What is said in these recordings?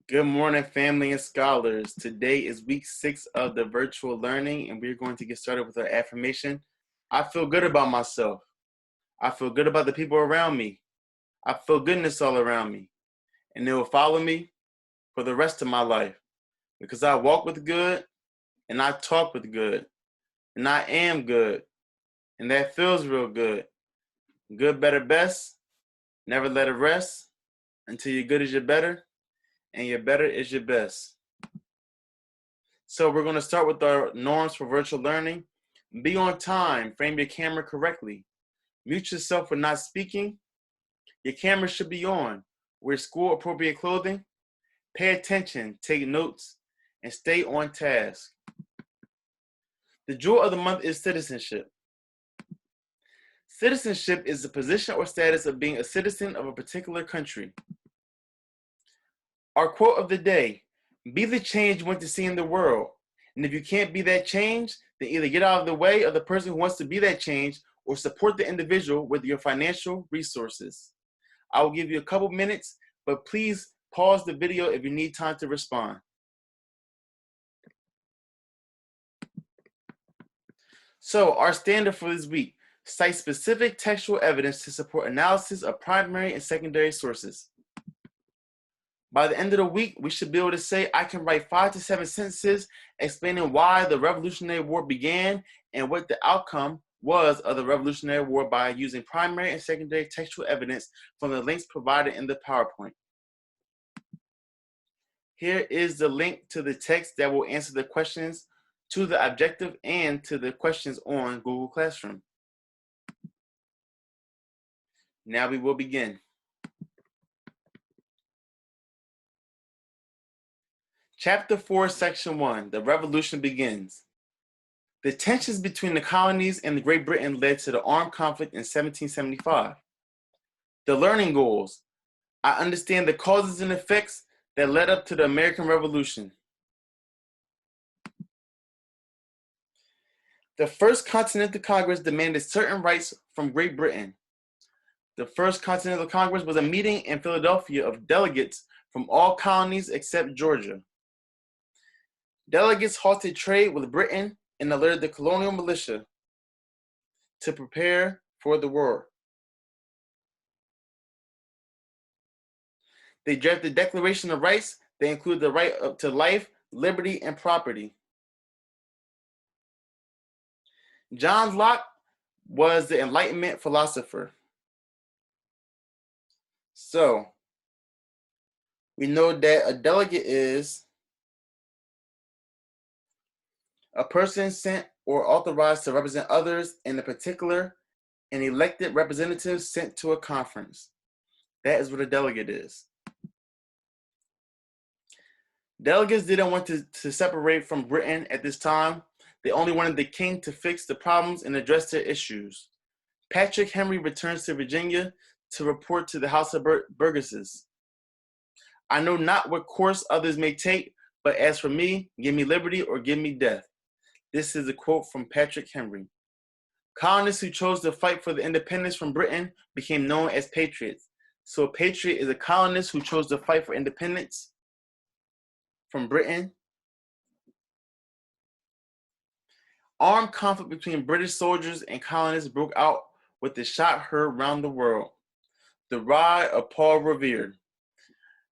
Good morning, family and scholars. Today is week 6 of the virtual learning, and we're going to get started with our affirmation. I feel good about myself. I feel good about the people around me. I feel goodness all around me, and it will follow me for the rest of my life because I walk with good and I talk with good and I am good, and that feels real good. Good, better, best. Never let it rest until your good is your better and your better is your best. So we're going to start with our norms for virtual learning. Be on time. Frame your camera correctly. Mute yourself when not speaking. Your camera should be on. Wear school-appropriate clothing. Pay attention. Take notes. And stay on task. The jewel of the month is citizenship. Citizenship is the position or status of being a citizen of a particular country. Our quote of the day: be the change you want to see in the world. And if you can't be that change, then either get out of the way of the person who wants to be that change or support the individual with your financial resources. I will give you a couple minutes, but please pause the video if you need time to respond. So our standard for this week: cite specific textual evidence to support analysis of primary and secondary sources. By the end of the week, we should be able to say I can write 5 to 7 sentences explaining why the Revolutionary War began and what the outcome was of the Revolutionary War by using primary and secondary textual evidence from the links provided in the PowerPoint. Here is the link to the text that will answer the questions to the objective and to the questions on Google Classroom. Now we will begin. Chapter 4, Section 1, The Revolution Begins. The tensions between the colonies and Great Britain led to the armed conflict in 1775. The learning goals: I understand the causes and effects that led up to the American Revolution. The First Continental Congress demanded certain rights from Great Britain. The First Continental Congress was a meeting in Philadelphia of delegates from all colonies except Georgia. Delegates halted trade with Britain and alerted the colonial militia to prepare for the war. They drafted the Declaration of Rights. They include the right to life, liberty, and property. John Locke was the Enlightenment philosopher. So, we know that a delegate is a person sent or authorized to represent others in a particular, an elected representative sent to a conference. That is what a delegate is. Delegates didn't want to separate from Britain at this time. They only wanted the king to fix the problems and address their issues. Patrick Henry returns to Virginia to report to the House of Burgesses. I know not what course others may take, but as for me, give me liberty or give me death. This is a quote from Patrick Henry. Colonists who chose to fight for the independence from Britain became known as patriots. So a patriot is a colonist who chose to fight for independence from Britain. Armed conflict between British soldiers and colonists broke out with the shot heard round the world. The rise of Paul Revere.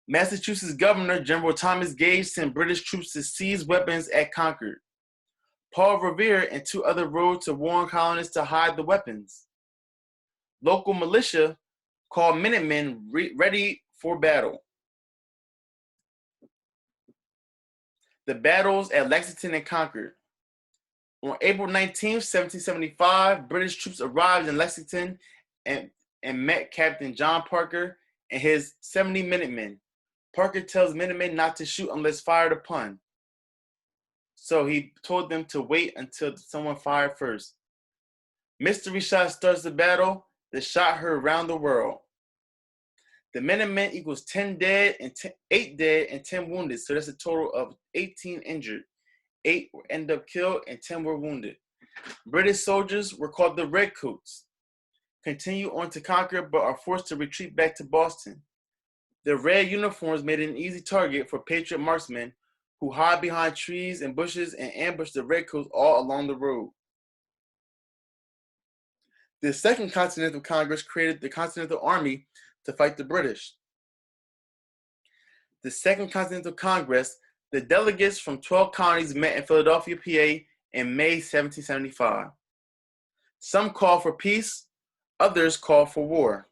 Massachusetts Governor General Thomas Gage sent British troops to seize weapons at Concord. Paul Revere and 2 others rode to warn colonists to hide the weapons. Local militia called Minutemen ready for battle. The battles at Lexington and Concord. On April 19, 1775, British troops arrived in Lexington and met Captain John Parker and his 70 Minutemen. Parker tells Minutemen not to shoot unless fired upon. So he told them to wait until someone fired first. Mystery shot starts the battle. The shot heard round the world. The Minutemen equals 10 dead and 8 dead and 10 wounded. So that's a total of 18 injured. 8 ended up killed and 10 were wounded. British soldiers were called the Redcoats. Continue on to Concord, but are forced to retreat back to Boston. Their red uniforms made it an easy target for patriot marksmen who hide behind trees and bushes and ambush the redcoats all along the road. The Second Continental Congress created the Continental Army to fight the British. The Second Continental Congress, the delegates from 12 colonies met in Philadelphia, PA in May 1775. Some called for peace, others called for war.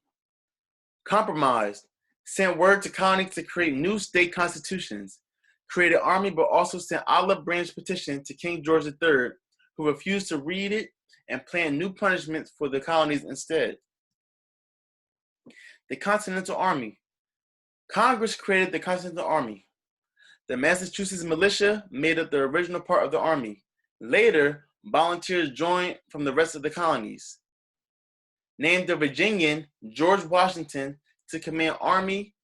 Compromised, sent word to colonies to create new state constitutions, created army but also sent olive branch petition to King George III, who refused to read it and planned new punishments for the colonies instead. The Continental Army. Congress created the Continental Army. The Massachusetts militia made up the original part of the army. Later, volunteers joined from the rest of the colonies. Named the Virginian George Washington to command army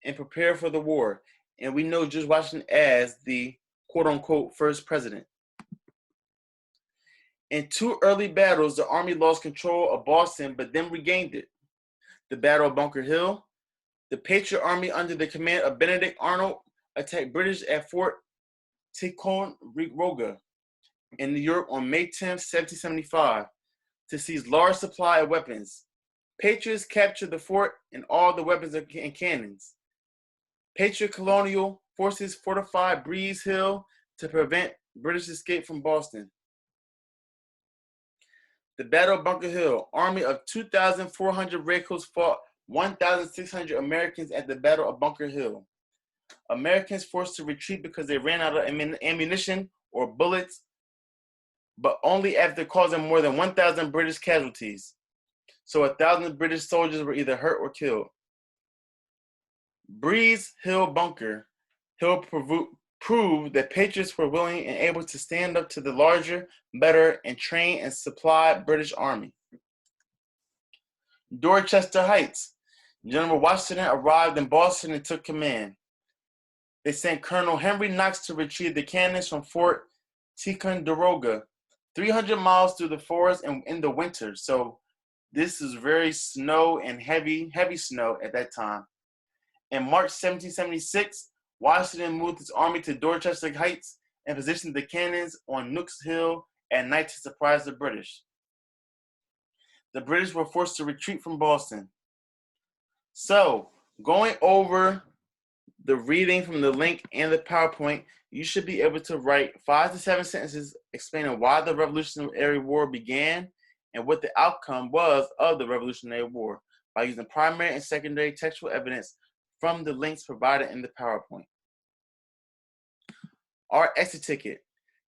and prepare for the war. And we know George Washington as the quote-unquote first president. In two early battles, the army lost control of Boston, but then regained it. The Battle of Bunker Hill. The Patriot Army under the command of Benedict Arnold attacked British at Fort Ticonderoga in New York on May 10, 1775, to seize large supply of weapons. Patriots captured the fort and all the weapons and cannons. Patriot colonial forces fortified Breeze Hill to prevent British escape from Boston. The Battle of Bunker Hill. Army of 2,400 redcoats fought 1,600 Americans at the Battle of Bunker Hill. Americans forced to retreat because they ran out of ammunition or bullets, but only after causing more than 1,000 British casualties. So 1,000 British soldiers were either hurt or killed. Breeze Hill Bunker Hill proved that Patriots were willing and able to stand up to the larger, better, and trained and supplied British Army. Dorchester Heights. General Washington arrived in Boston and took command. They sent Colonel Henry Knox to retrieve the cannons from Fort Ticonderoga, 300 miles through the forest and in the winter. So this is very snow and heavy snow at that time. In March 1776, Washington moved his army to Dorchester Heights and positioned the cannons on Nook's Hill at night to surprise the British. The British were forced to retreat from Boston. So, going over the reading from the link and the PowerPoint, you should be able to write 5 to 7 sentences explaining why the Revolutionary War began and what the outcome was of the Revolutionary War by using primary and secondary textual evidence from the links provided in the PowerPoint. Our exit ticket.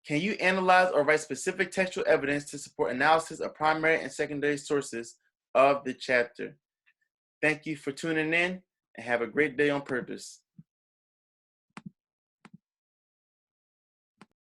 Can you analyze or write specific textual evidence to support analysis of primary and secondary sources of the chapter? Thank you for tuning in and have a great day on purpose.